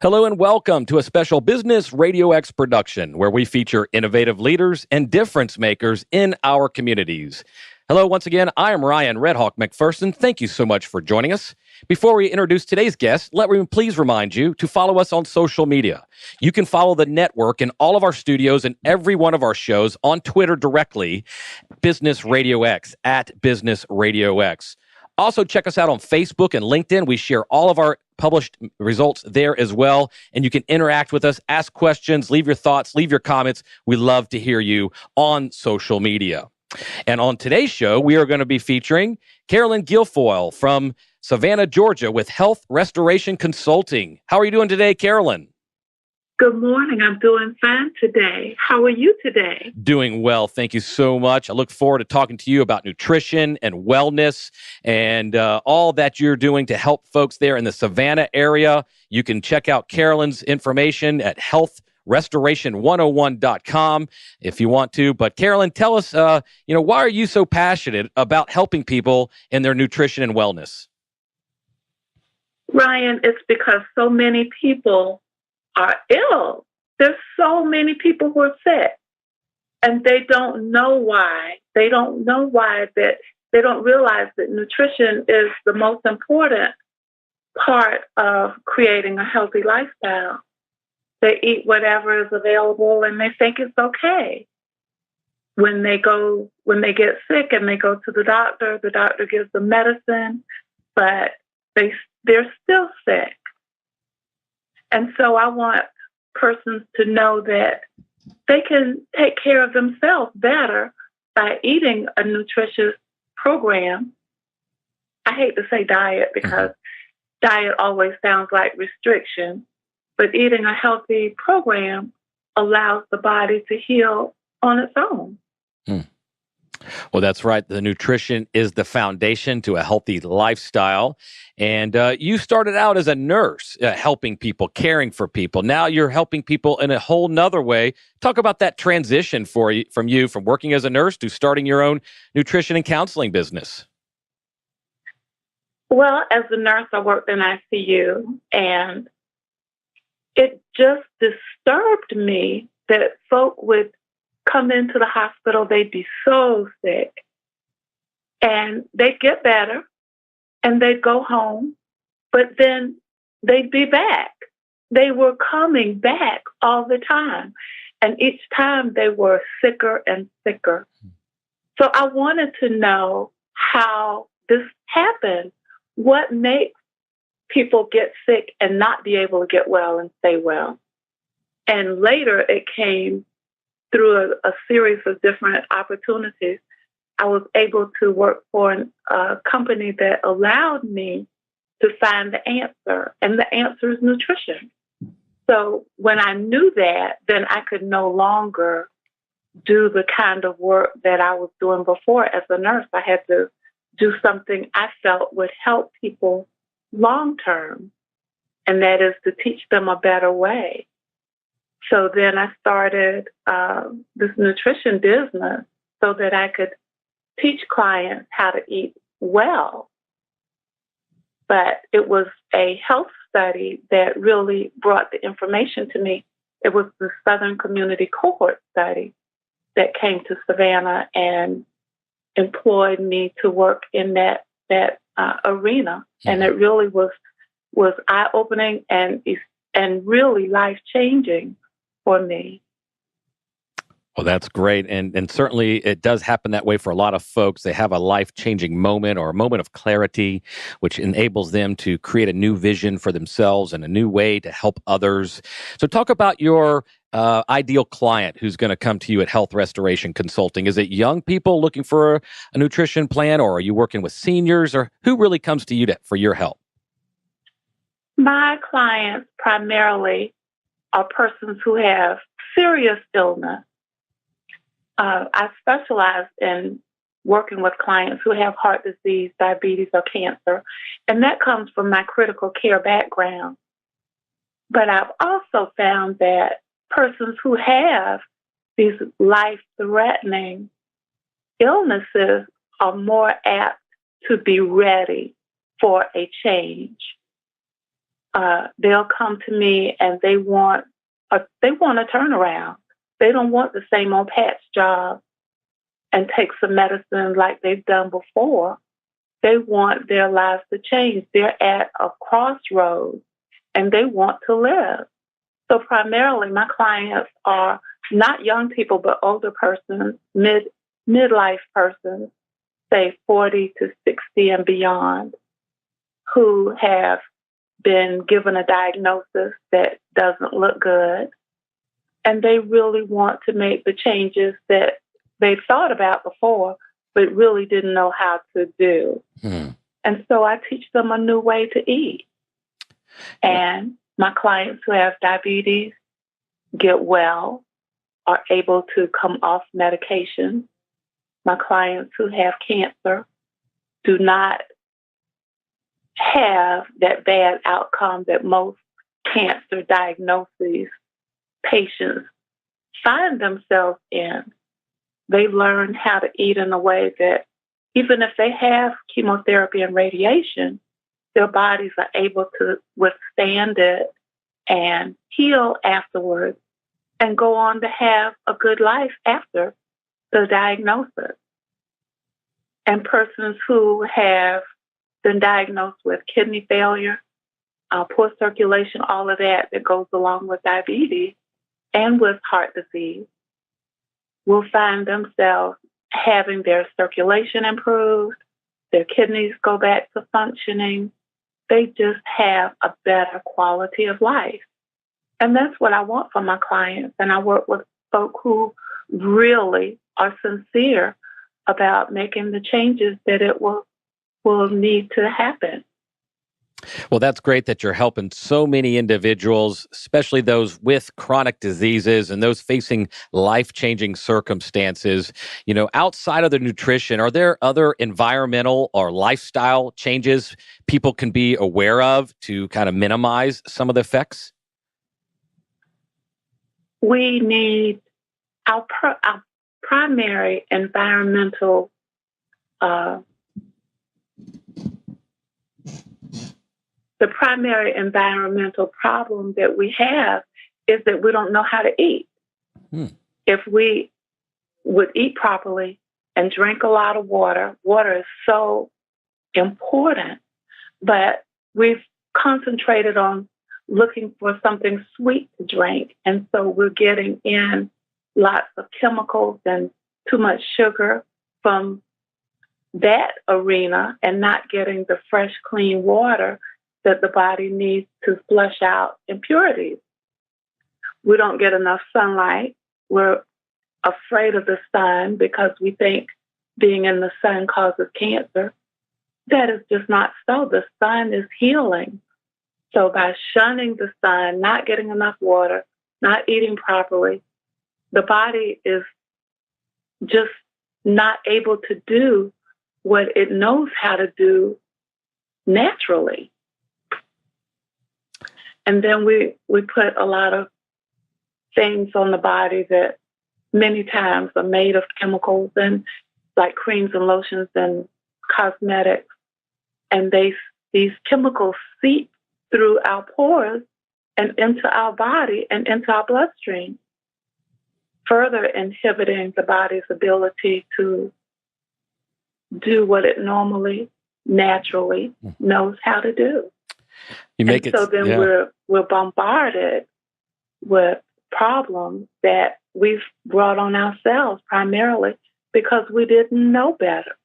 Hello and welcome to a special Business Radio X production where we feature innovative leaders and difference makers in our communities. Hello, once again, I am Ryan Redhawk McPherson. Thank you so much for joining us. Before we introduce today's guest, let me please remind you to follow us on social media. You can follow the network in all of our studios and every one of our shows on Twitter directly, Business Radio X, at Business Radio X. Also, check us out on Facebook and LinkedIn. We share all of our published results there as well. And you can interact with us, ask questions, leave your thoughts, leave your comments. We love to hear you on social media. And on today's show, we are going to be featuring Carolyn Guilford from Savannah, Georgia, with Health Restoration Consulting. How are you doing today, Carolyn? Good morning. I'm doing fine today. How are you today? Doing well. Thank you so much. I look forward to talking to you about nutrition and wellness and all that you're doing to help folks there in the Savannah area. You can check out Carolyn's information at healthrestoration101.com if you want to. But Carolyn, tell us, why are you so passionate about helping people in their nutrition and wellness? Ryan, it's because so many people are ill. There's so many people who are sick, and they don't know why. They don't know why. That they don't realize that nutrition is the most important part of creating a healthy lifestyle. They eat whatever is available, and they think it's okay. When they get sick and they go to the doctor gives them medicine, but they're still sick. And so I want persons to know that they can take care of themselves better by eating a nutritious program. I hate to say diet because diet always sounds like restriction, but eating a healthy program allows the body to heal on its own. Well, that's right. The nutrition is the foundation to a healthy lifestyle. And you started out as a nurse, helping people, caring for people. Now you're helping people in a whole nother way. Talk about that transition from working as a nurse to starting your own nutrition and counseling business. Well, as a nurse, I worked in ICU, and it just disturbed me that folk would come into the hospital, they'd be so sick, and they'd get better, and they'd go home, but then they'd be back. They were coming back all the time, and each time they were sicker and sicker. So I wanted to know how this happened. What makes people get sick and not be able to get well and stay well? And later it came through a series of different opportunities. I was able to work for a company that allowed me to find the answer, and the answer is nutrition. So when I knew that, then I could no longer do the kind of work that I was doing before as a nurse. I had to do something I felt would help people long term, and that is to teach them a better way. So then I started this nutrition business so that I could teach clients how to eat well. But it was a health study that really brought the information to me. It was the Southern Community Cohort Study that came to Savannah and employed me to work in that arena. And it really was eye-opening and really life-changing for me. Well, that's great. And certainly it does happen that way for a lot of folks. They have a life-changing moment or a moment of clarity, which enables them to create a new vision for themselves and a new way to help others. So talk about your ideal client who's going to come to you at Health Restoration Consulting. Is it young people looking for a nutrition plan, or are you working with seniors, or who really comes to you for your help? My clients primarily are persons who have serious illness. I specialize in working with clients who have heart disease, diabetes, or cancer, and that comes from my critical care background. But I've also found that persons who have these life-threatening illnesses are more apt to be ready for a change. they'll come to me and they want a turnaround. They don't want the same old patch job and take some medicine like they've done before. They want their lives to change. They're at a crossroads and they want to live. So primarily my clients are not young people, but older persons, midlife persons, say 40 to 60 and beyond, who have been given a diagnosis that doesn't look good. And they really want to make the changes that they've thought about before, but really didn't know how to do. And so I teach them a new way to eat. And my clients who have diabetes get well, are able to come off medication. My clients who have cancer do not have that bad outcome that most cancer diagnoses patients find themselves in. They learn how to eat in a way that even if they have chemotherapy and radiation, their bodies are able to withstand it and heal afterwards and go on to have a good life after the diagnosis. And persons who have been diagnosed with kidney failure, poor circulation, all of that goes along with diabetes and with heart disease, will find themselves having their circulation improved, their kidneys go back to functioning. They just have a better quality of life. And that's what I want for my clients. And I work with folk who really are sincere about making the changes that it will need to happen. Well, that's great that you're helping so many individuals, especially those with chronic diseases and those facing life-changing circumstances. You know, outside of the nutrition, are there other environmental or lifestyle changes people can be aware of to kind of minimize some of the effects? We need our primary environmental the primary environmental problem that we have is that we don't know how to eat. If we would eat properly and drink a lot of water, water is so important, but we've concentrated on looking for something sweet to drink. And so we're getting in lots of chemicals and too much sugar from that arena and not getting the fresh, clean water that the body needs to flush out impurities. We don't get enough sunlight. We're afraid of the sun because we think being in the sun causes cancer. That is just not so. The sun is healing. So by shunning the sun, not getting enough water, not eating properly, the body is just not able to do what it knows how to do naturally. And then we put a lot of things on the body that many times are made of chemicals and like creams and lotions and cosmetics. And these chemicals seep through our pores and into our body and into our bloodstream, further inhibiting the body's ability to do what it normally, naturally knows how to do. So then we're bombarded with problems that we've brought on ourselves primarily because we didn't know better.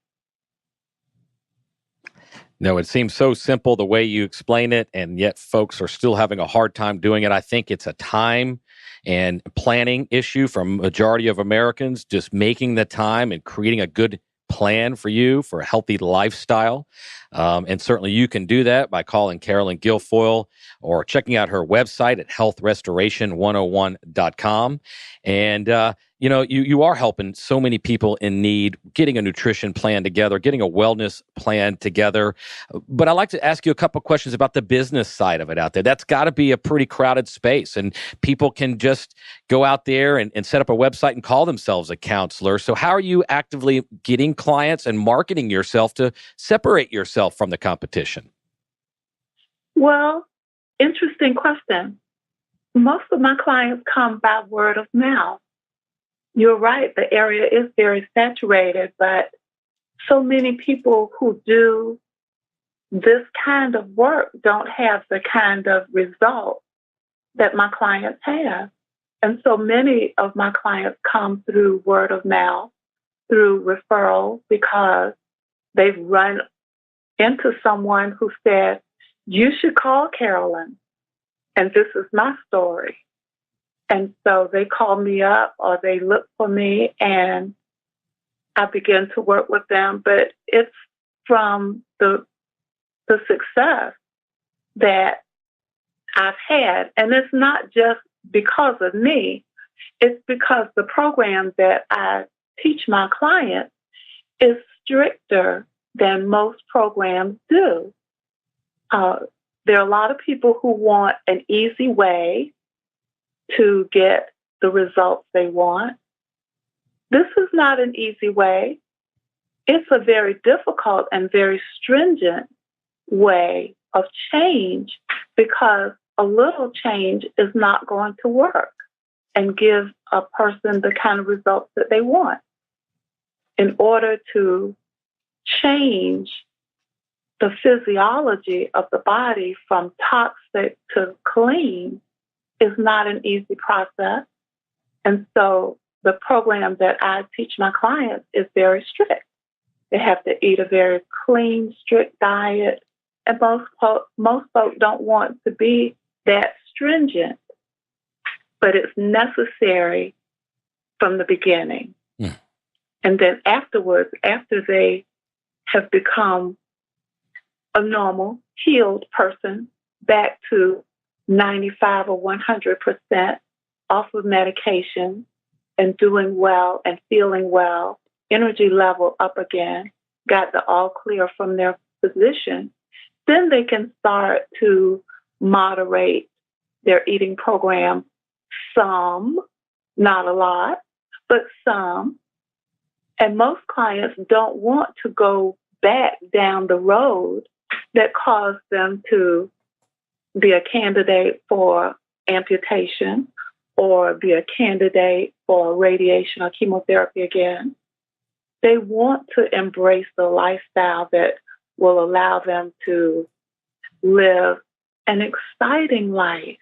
No, it seems so simple the way you explain it, and yet folks are still having a hard time doing it. I think it's a time and planning issue for a majority of Americans, just making the time and creating a good plan for you for a healthy lifestyle. And certainly you can do that by calling Carolyn Guilfoyle or checking out her website at healthrestoration101.com. And, you are helping so many people in need, getting a nutrition plan together, getting a wellness plan together. But I'd like to ask you a couple questions about the business side of it out there. That's got to be a pretty crowded space, and people can just go out there and set up a website and call themselves a counselor. So how are you actively getting clients and marketing yourself to separate yourself from the competition? Well, interesting question. Most of my clients come by word of mouth. You're right, the area is very saturated, but so many people who do this kind of work don't have the kind of results that my clients have. And so many of my clients come through word of mouth, through referral, because they've run into someone who said, you should call Carolyn, and this is my story. And so they call me up or they look for me and I begin to work with them. But it's from the success that I've had. And it's not just because of me. It's because the program that I teach my clients is stricter than most programs do. There are a lot of people who want an easy way to get the results they want. This is not an easy way. It's a very difficult and very stringent way of change, because a little change is not going to work and give a person the kind of results that they want. In order to change the physiology of the body from toxic to clean is not an easy process. And so the program that I teach my clients is very strict. They have to eat a very clean, strict diet. And most folks don't want to be that stringent, but it's necessary from the beginning. Mm. And then afterwards, after they have become a normal, healed person, back to 95 or 100% off of medication and doing well and feeling well, energy level up again, got the all clear from their physician, then they can start to moderate their eating program some, not a lot, but some. And most clients don't want to go back down the road that caused them to be a candidate for amputation or be a candidate for radiation or chemotherapy again. They want to embrace the lifestyle that will allow them to live an exciting life.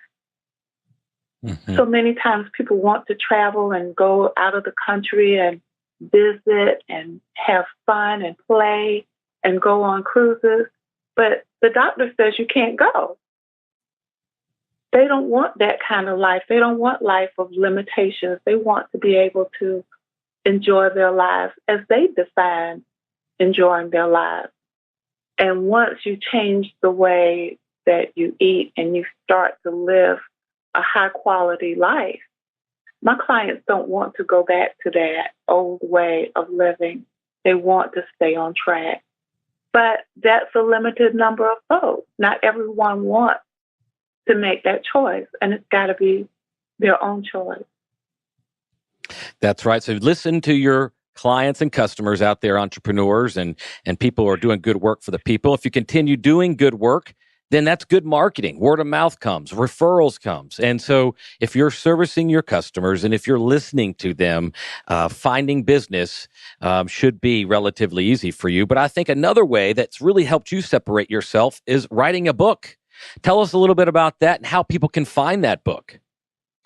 Mm-hmm. So many times people want to travel and go out of the country and visit and have fun and play and go on cruises, but the doctor says you can't go. They don't want that kind of life. They don't want life of limitations. They want to be able to enjoy their lives as they define enjoying their lives. And once you change the way that you eat and you start to live a high quality life, my clients don't want to go back to that old way of living. They want to stay on track. But that's a limited number of folks. Not everyone wants to make that choice, and it's got to be their own choice. That's right. So listen to your clients and customers out there, entrepreneurs and people who are doing good work for the people. If you continue doing good work, then that's good marketing. Word of mouth comes, referrals comes. And so if you're servicing your customers and if you're listening to them, finding business should be relatively easy for you. But I think another way that's really helped you separate yourself is writing a book. Tell us a little bit about that and how people can find that book.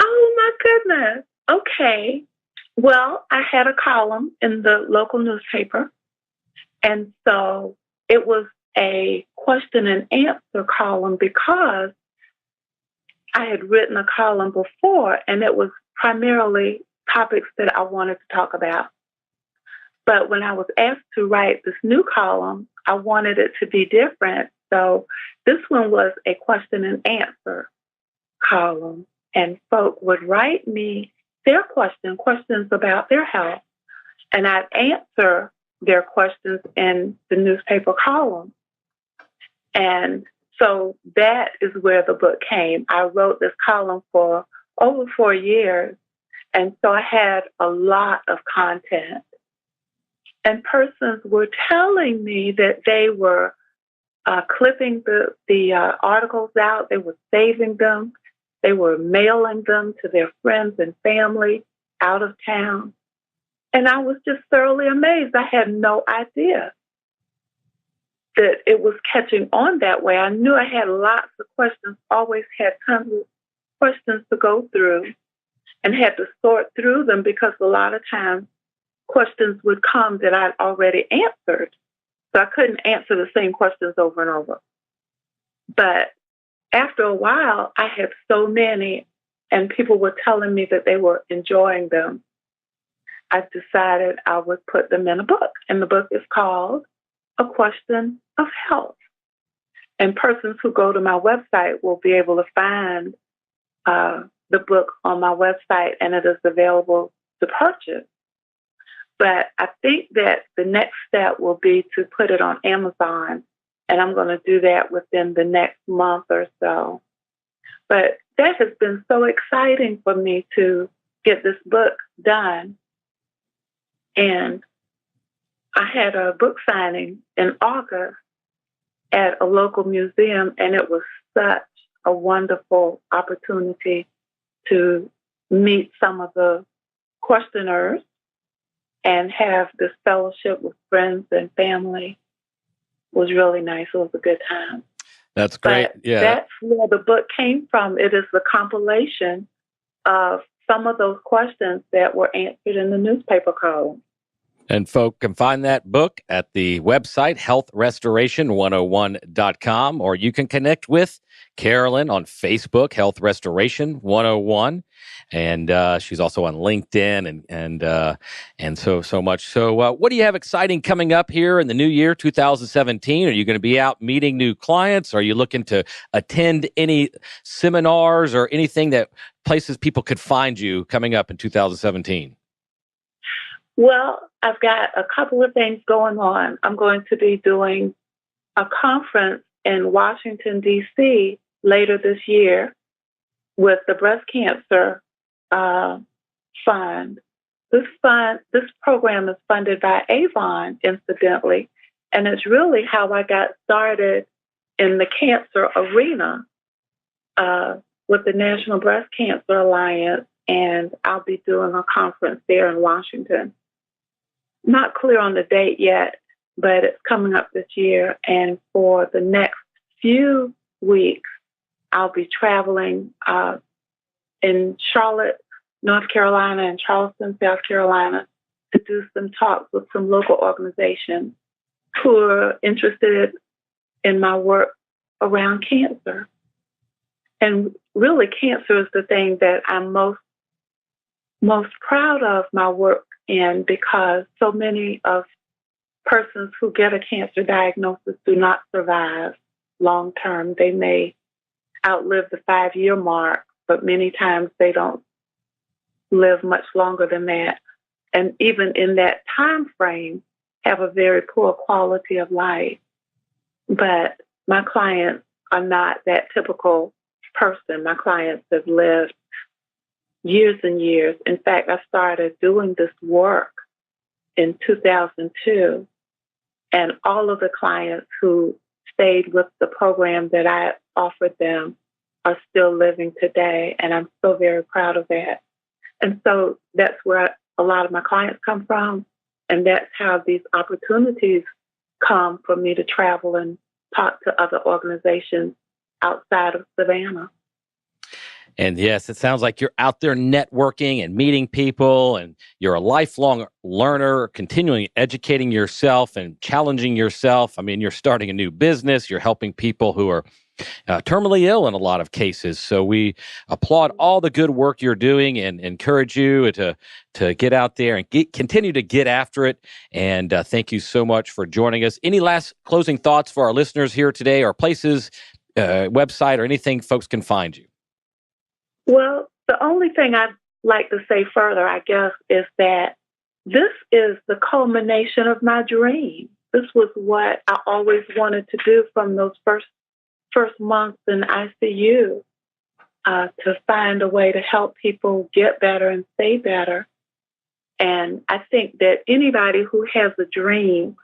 Oh, my goodness. Okay. Well, I had a column in the local newspaper. And so it was a question and answer column because I had written a column before and it was primarily topics that I wanted to talk about. But when I was asked to write this new column, I wanted it to be different. So this one was a question and answer column, and folk would write me their questions about their health, and I'd answer their questions in the newspaper column. And so that is where the book came. I wrote this column for over 4 years, and so I had a lot of content. And persons were telling me that they were clipping the articles out. They were saving them. They were mailing them to their friends and family out of town. And I was just thoroughly amazed. I had no idea that it was catching on that way. I knew I had lots of questions, always had tons of questions to go through, and had to sort through them because a lot of times questions would come that I'd already answered. So I couldn't answer the same questions over and over. But after a while, I had so many, and people were telling me that they were enjoying them. I decided I would put them in a book, and the book is called A Question of Health. And persons who go to my website will be able to find the book on my website, and it is available to purchase. But I think that the next step will be to put it on Amazon, and I'm going to do that within the next month or so. But that has been so exciting for me to get this book done. And I had a book signing in August at a local museum, and it was such a wonderful opportunity to meet some of the questioners and have this fellowship with friends and family. It was really nice. It was a good time. That's great. But that's where the book came from. It is the compilation of some of those questions that were answered in the newspaper column. And folk can find that book at the website, healthrestoration101.com, or you can connect with Carolyn on Facebook, Health Restoration 101. And she's also on LinkedIn and so much. So what do you have exciting coming up here in the new year, 2017? Are you going to be out meeting new clients? Are you looking to attend any seminars or anything that places people could find you coming up in 2017? Well, I've got a couple of things going on. I'm going to be doing a conference in Washington, D.C. later this year with the Breast Cancer Fund. This program is funded by Avon, incidentally, and it's really how I got started in the cancer arena with the National Breast Cancer Alliance, and I'll be doing a conference there in Washington. Not clear on the date yet, but it's coming up this year. And for the next few weeks, I'll be traveling in Charlotte, North Carolina, and Charleston, South Carolina, to do some talks with some local organizations who are interested in my work around cancer. And really, cancer is the thing that I'm most proud of my work in, because so many of persons who get a cancer diagnosis do not survive long term. They may outlive the 5-year mark, but many times they don't live much longer than that. And even in that time frame, have a very poor quality of life. But my clients are not that typical person. My clients have lived years and years. In fact, I started doing this work in 2002, and all of the clients who stayed with the program that I offered them are still living today, and I'm so very proud of that. And so that's where a lot of my clients come from, and that's how these opportunities come for me to travel and talk to other organizations outside of Savannah. And yes, it sounds like you're out there networking and meeting people, and you're a lifelong learner, continually educating yourself and challenging yourself. I mean, you're starting a new business. You're helping people who are terminally ill in a lot of cases. So we applaud all the good work you're doing and encourage you to get out there and continue to get after it. And thank you so much for joining us. Any last closing thoughts for our listeners here today, or places, website, or anything folks can find you? Well, the only thing I'd like to say further, I guess, is that this is the culmination of my dream. This was what I always wanted to do from those first months in ICU, to find a way to help people get better and stay better. And I think that anybody who has a dream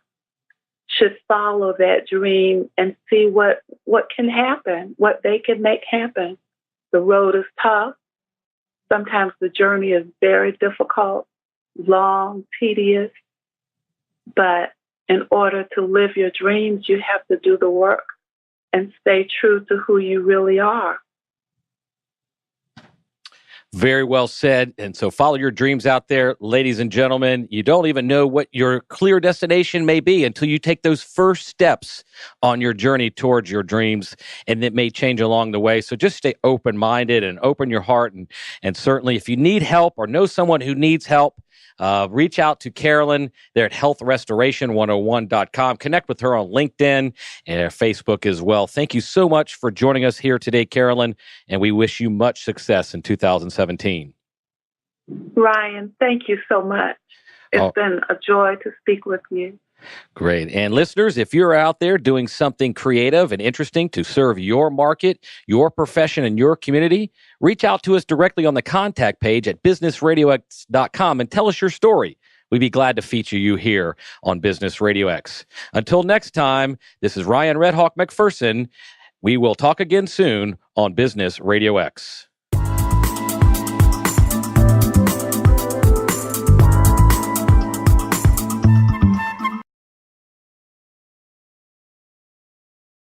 should follow that dream and see what can happen, what they can make happen. The road is tough. Sometimes the journey is very difficult, long, tedious. But in order to live your dreams, you have to do the work and stay true to who you really are. Very well said. And so follow your dreams out there, ladies and gentlemen. You don't even know what your clear destination may be until you take those first steps on your journey towards your dreams, and it may change along the way. So just stay open-minded and open your heart. And certainly if you need help or know someone who needs help, reach out to Carolyn there at healthrestoration101.com. Connect with her on LinkedIn and Facebook as well. Thank you so much for joining us here today, Carolyn, and we wish you much success in 2017. Ryan, thank you so much. It's been a joy to speak with you. Great. And listeners, if you're out there doing something creative and interesting to serve your market, your profession, and your community, reach out to us directly on the contact page at businessradiox.com and tell us your story. We'd be glad to feature you here on Business Radio X. Until next time, this is Ryan Red Hawk McPherson. We will talk again soon on Business Radio X.